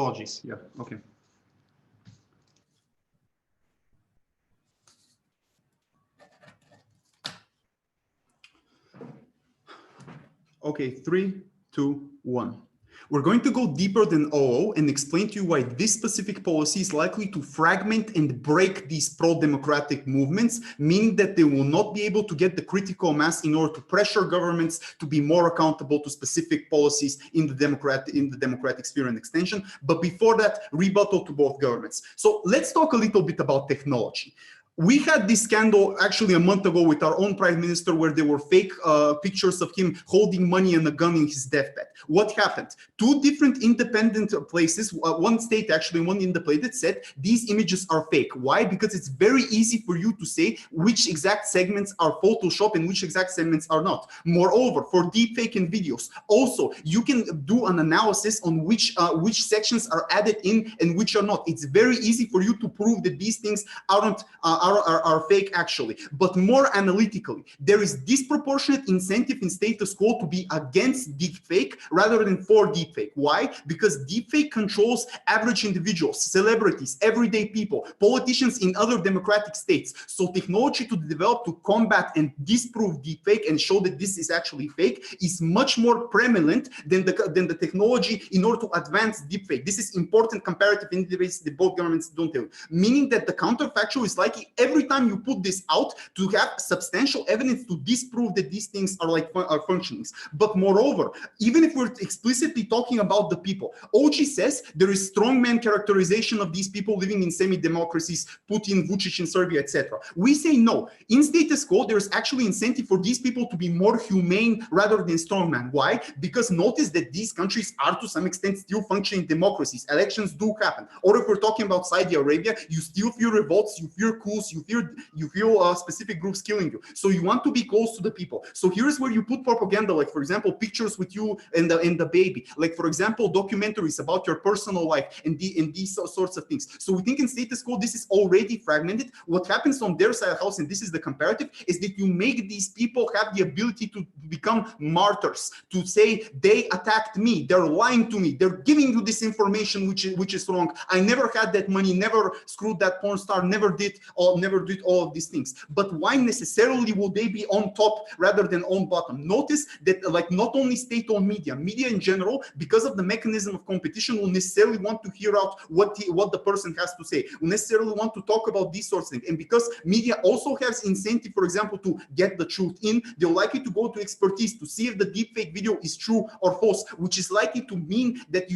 Apologies. Yeah. Okay. Okay, 3, 2, 1. We're going to go deeper than OO and explain to you why this specific policy is likely to fragment and break these pro-democratic movements, meaning that they will not be able to get the critical mass in order to pressure governments to be more accountable to specific policies in the democratic sphere and extension. But before that, rebuttal to both governments. So let's talk a little bit about technology. We had this scandal actually a month ago with our own prime minister where there were fake pictures of him holding money and a gun in his deathbed. What happened? Two different independent places, one state actually, one independent said these images are fake. Why? Because it's very easy for you to say which exact segments are Photoshop and which exact segments are not. Moreover, for deepfake in videos, also you can do an analysis on which sections are added in and which are not. It's very easy for you to prove that these things are fake actually. But more analytically, there is disproportionate incentive in status quo to be against deepfake rather than for deepfake. Why? Because deepfake controls average individuals, celebrities, everyday people, politicians in other democratic states. So technology to develop to combat and disprove deepfake and show that this is actually fake is much more prevalent than the technology in order to advance deepfake. This is important comparative indices that both governments don't have. Meaning that the counterfactual is likely every time you put this out to have substantial evidence to disprove that these things are like functionings. But moreover, even if we're explicitly talking about the people, OG says there is strongman characterization of these people living in semi-democracies, Putin, Vucic in Serbia, etc. We say no. In status quo, there's actually incentive for these people to be more humane rather than strongman. Why? Because notice that these countries are to some extent still functioning democracies. Elections do happen. Or if we're talking about Saudi Arabia, you still fear revolts, you fear coups, you feel specific groups killing you. So you want to be close to the people. So here's where you put propaganda, like for example, pictures with you and the baby. Like for example, documentaries about your personal life and these sorts of things. So we think in status quo, this is already fragmented. What happens on their side of the house, and this is the comparative, is that you make these people have the ability to become martyrs, to say they attacked me, they're lying to me, they're giving you this information which is wrong. I never had that money, never screwed that porn star, never did all of these things. But why necessarily will they be on top rather than on bottom? Notice that like not only state-owned media in general, because of the mechanism of competition, will necessarily want to hear out what the person has to say, will necessarily want to talk about these sorts of things. And because media also has incentive, for example, to get the truth in, they're likely to go to expertise to see if the deepfake video is true or false, which is likely to mean that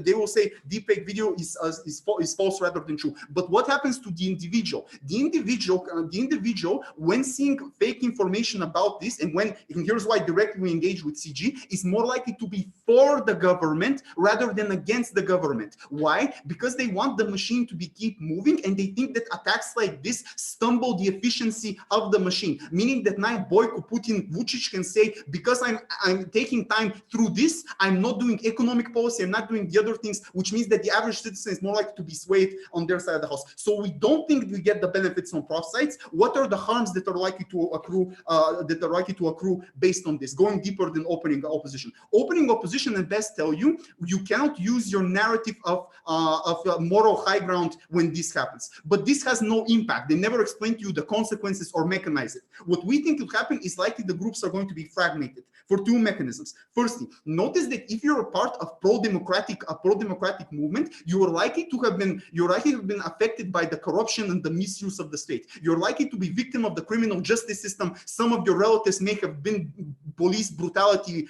they will say deepfake video is false rather than true. But what happens to the individual? The individual, when seeing fake information about this, and here's why directly we engage with CG, is more likely to be for the government rather than against the government. Why? Because they want the machine to keep moving, and they think that attacks like this stumble the efficiency of the machine. Meaning that now Boyko, Putin, Vucic can say, because I'm taking time through this, I'm not doing economic policy, I'm not doing the other things, which means that the average citizen is more likely to be swayed on their side of the house. So we don't think we get the benefits on both sides. What are the harms that are likely to accrue based on this? Going deeper than opening opposition. Opening opposition at best tell you cannot use your narrative of moral high ground when this happens. But this has no impact. They never explain to you the consequences or mechanize it. What we think will happen is likely the groups are going to be fragmented for two mechanisms. Firstly, notice that if you're a part of a pro-democratic movement, you are likely to have been affected by the corruption and the misuse of the state. You're likely to be victim of the criminal justice system. Some of your relatives may have been police brutality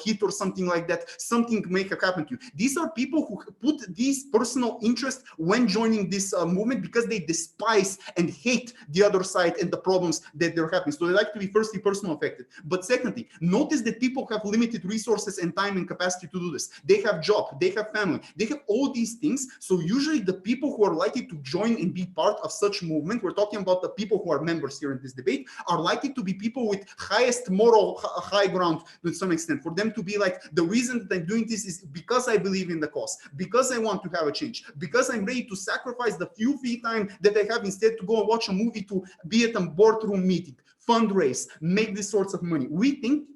hit or something like that. Something may have happened to you. These are people who put these personal interests when joining this movement because they despise and hate the other side and the problems that they're having. So they like to be firstly personal affected. But secondly, notice that people have limited resources and time and capacity to do this. They have job, they have family, they have all these things. So usually the people who are likely to join and be part of such movement, we're talking about the people who are members here in this debate, are likely to be people with highest moral high ground to some extent. For them to be like, the reason that I'm doing this is because I believe in the cause, because I want to have a change, because I'm ready to sacrifice the few free time that I have instead to go and watch a movie, to be at a boardroom meeting, fundraise, make these sorts of money. We think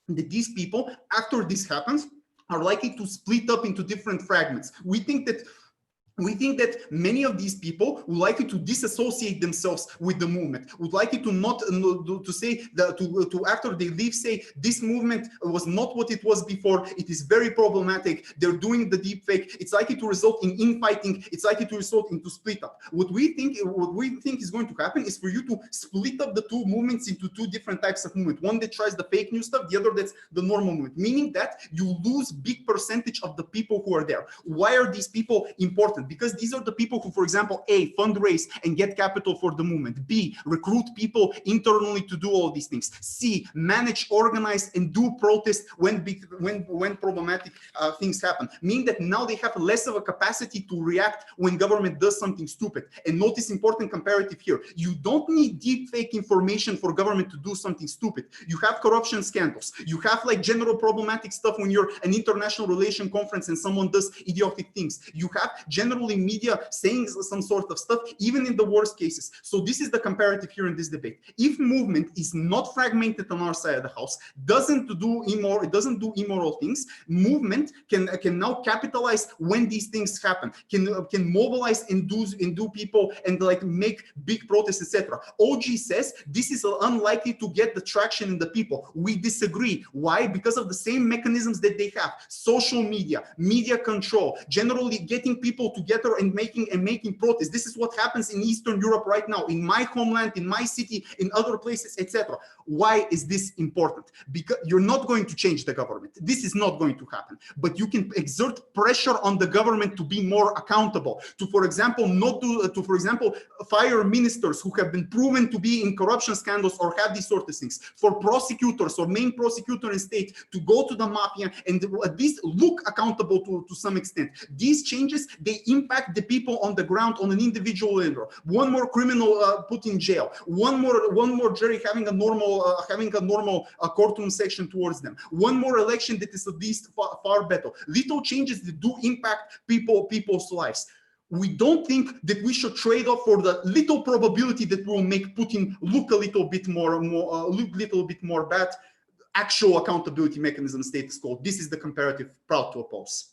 that these people, after this happens, are likely to split up into different fragments. We think that many of these people would like to disassociate themselves with the movement, would like to not to say that to after they leave say this movement was not what it was before, it is very problematic, they're doing the deep fake, it's likely to result in infighting, it's likely to result into split up. What we think is going to happen is for you to split up the two movements into two different types of movement, one that tries the fake news stuff, the other that's the normal movement, meaning that you lose big percentage of the people who are there. Why are these people important? Because these are the people who, for example, A, fundraise and get capital for the movement, B, recruit people internally to do all these things, C, manage, organize, and do protest when problematic things happen, meaning that now they have less of a capacity to react when government does something stupid. And notice important comparative here, you don't need deep fake information for government to do something stupid. You have corruption scandals, you have like general problematic stuff when you're an international relation conference and someone does idiotic things, you have generally media saying some sort of stuff, even in the worst cases. So this is the comparative here in this debate. If movement is not fragmented on our side of the house, doesn't do immoral things, movement can now capitalize when these things happen, can mobilize and do people and like make big protests, etc. OG says this is unlikely to get the traction in the people. We disagree. Why? Because of the same mechanisms that they have: social media, media control, generally getting people together and making protests. This is what happens in Eastern Europe right now, in my homeland, in my city, in other places, etc. Why is this important? Because you're not going to change the government. This is not going to happen. But you can exert pressure on the government to be more accountable. To, for example, fire ministers who have been proven to be in corruption scandals or have these sort of things. For prosecutors or main prosecutor in state to go to the mafia and at least look accountable to some extent. These changes, they impact the people on the ground on an individual level. One more criminal put in jail. One more jury having a normal courtroom section towards them. One more election that is at least far better. Little changes that do impact people's lives. We don't think that we should trade off for the little probability that will make Putin look a little bit more bad. Actual accountability mechanism status quo. This is the comparative proud to oppose.